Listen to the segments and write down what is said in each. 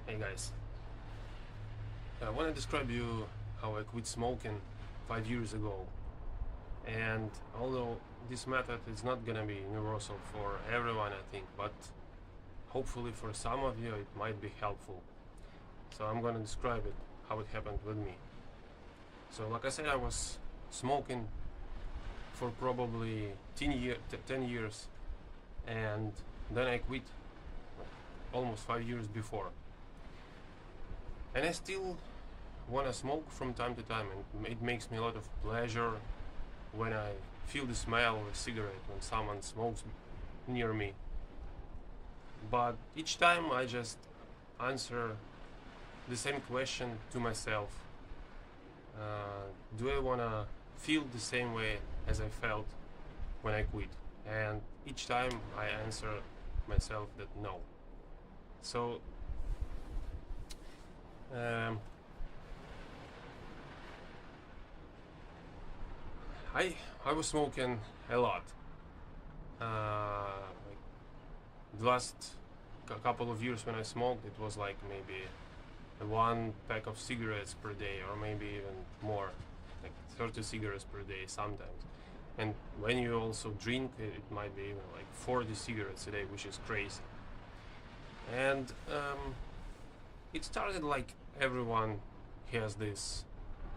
Hey guys, I want to describe you how I quit smoking 5 years ago. And although this method is not gonna be universal for everyone, I think, but hopefully for some of you it might be helpful. So I'm gonna describe it, how it happened with me. So like I said, I was smoking for probably 10 years, and then I quit almost 5 years before. And I still want to smoke from time to time, and it makes me a lot of pleasure when I feel the smell of a cigarette when someone smokes near me. But each time I just answer the same question to myself. Do I want to feel the same way as I felt when I quit? And each time I answer myself that no. So um, I was smoking a lot. Like the last couple of years when I smoked, it was like maybe one pack of cigarettes per day, or maybe even more, like 30 cigarettes per day sometimes. And when you also drink, it might be even like 40 cigarettes a day, which is crazy. And it started like everyone has this.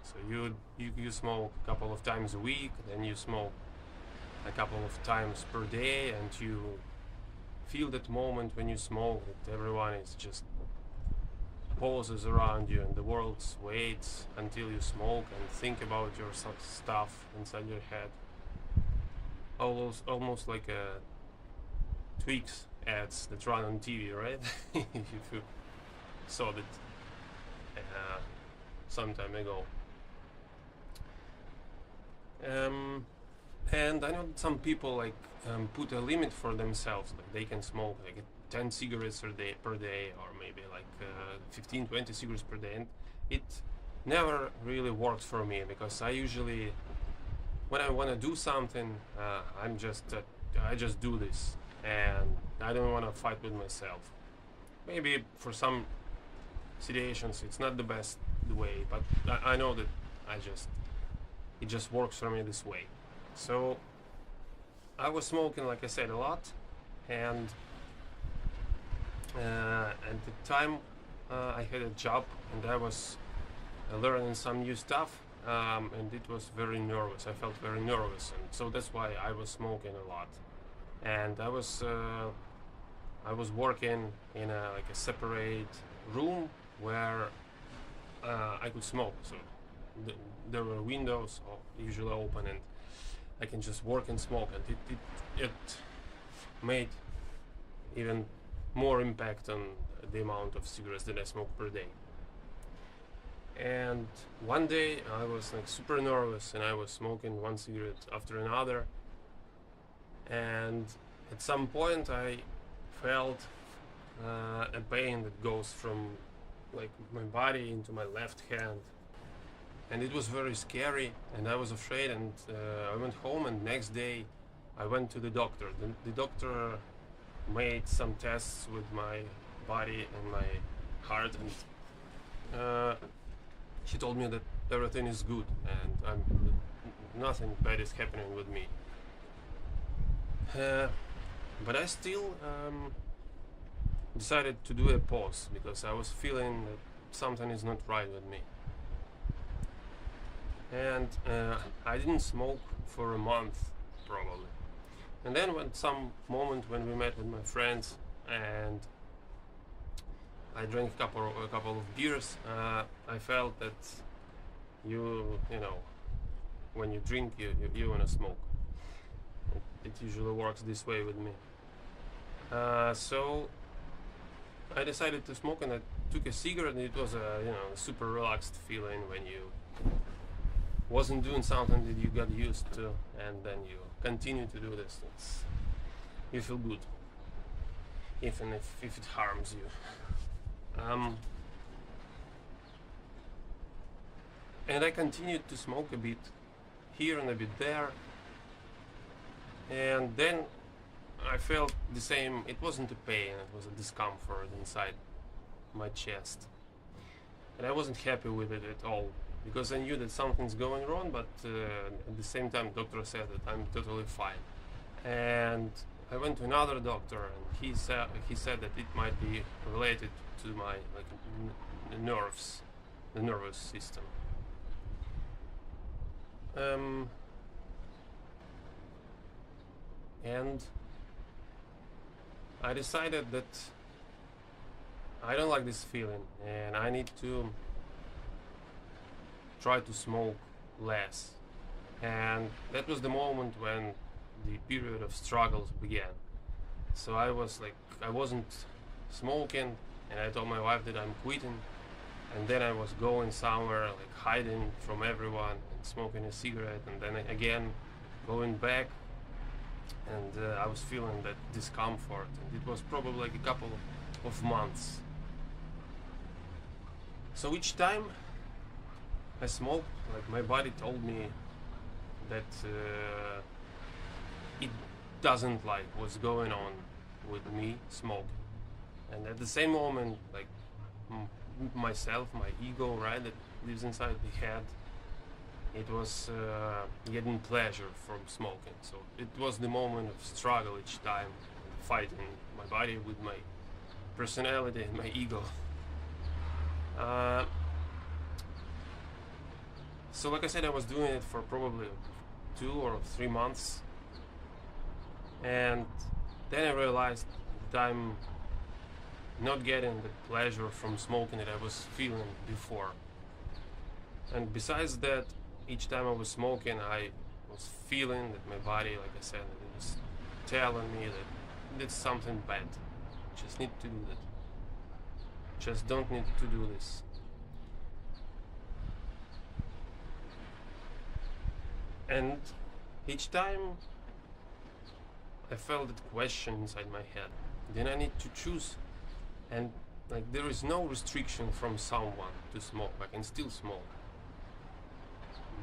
So you smoke a couple of times a week, then you smoke a couple of times per day, and you feel that moment when you smoke that everyone is just pauses around you and the world waits until you smoke and think about your stuff inside your head. Almost like a Twix ads that run on TV, right? If you saw that some time ago. And I know that some people put a limit for themselves, like they can smoke like 10 cigarettes per day, or maybe like 15-20 cigarettes per day, and it never really works for me, because I usually, when I want to do something, I just do this, and I don't want to fight with myself. Maybe for some situations it's not the best way, but I know that it just works for me this way. So I was smoking, like I said, a lot, and at the time I had a job, and I was learning some new stuff, and it was very nervous. I felt very nervous, and so that's why I was smoking a lot. And I was working in a separate room where I could smoke. So there were windows usually open, and I can just work and smoke, and it made even more impact on the amount of cigarettes that I smoke per day. And one day I was like super nervous, and I was smoking one cigarette after another, and at some point I felt a pain that goes from like my body into my left hand, and it was very scary, and I was afraid, and I went home, and next day I went to the doctor. The doctor made some tests with my body and my heart, and she told me that everything is good, and nothing bad is happening with me. But I still decided to do a pause, because I was feeling that something is not right with me. And I didn't smoke for a month probably. And then when some moment when we met with my friends, and I drank a couple of beers, I felt that you know when you drink, you wanna smoke. It usually works this way with me. So I decided to smoke, and I took a cigarette, and it was a super relaxed feeling when you wasn't doing something that you got used to, and then you continue to do this. You feel good, even if it harms you. And I continued to smoke a bit here and a bit there, and then I felt the same. It wasn't a pain, it was a discomfort inside. my chest. And I wasn't happy with it at all, because I knew that something's going wrong, but at the same time doctor said that I'm totally fine. And I went to another doctor, and he said that it might be related to my nerves, the nervous system. And I decided that I don't like this feeling, and I need to try to smoke less. And that was the moment when the period of struggles began. So I wasn't smoking, and I told my wife that I'm quitting. And then I was going somewhere, like hiding from everyone and smoking a cigarette, and then again going back. And I was feeling that discomfort, and it was probably like a couple of months. So each time I smoked, like my body told me that it doesn't like what's going on with me smoking. And at the same moment, like myself, my ego, right, that lives inside the head, it was getting pleasure from smoking. So it was the moment of struggle each time, fighting my body with my personality and my ego. So like I said, I was doing it for probably 2 or 3 months, and then I realized that I'm not getting the pleasure from smoking that I was feeling before. And besides that, each time I was smoking, I was feeling that my body, like I said, it was telling me that it's something bad. Just need to do that. Just don't need to do this. And each time I felt that question inside my head. Then I need to choose, and like there is no restriction from someone to smoke. I can still smoke,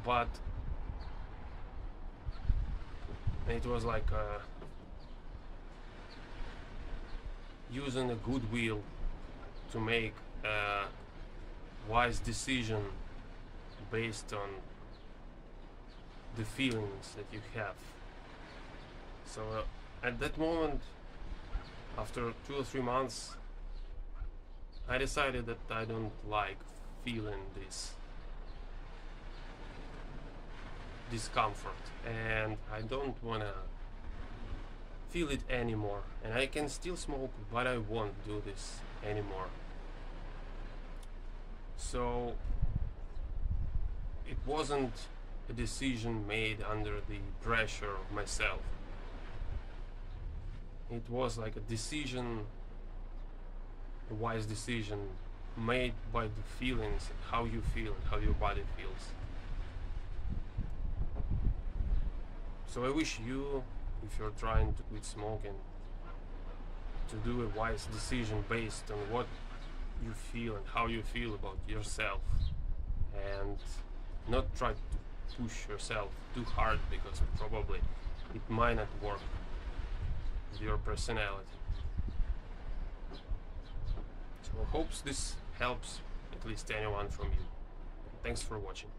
but it was like using a goodwill to make a wise decision based on the feelings that you have. So at that moment, after 2 or 3 months, I decided that I don't like feeling this discomfort, and I don't wanna feel it anymore. And I can still smoke, but I won't do this anymore. So it wasn't a decision made under the pressure of myself. It was like a decision, a wise decision made by the feelings, how you feel, how your body feels. So I wish you, if you're trying to quit smoking, to do a wise decision based on what you feel and how you feel about yourself, and not try to push yourself too hard, because probably it might not work with your personality. So I hope this helps at least anyone from you. Thanks for watching.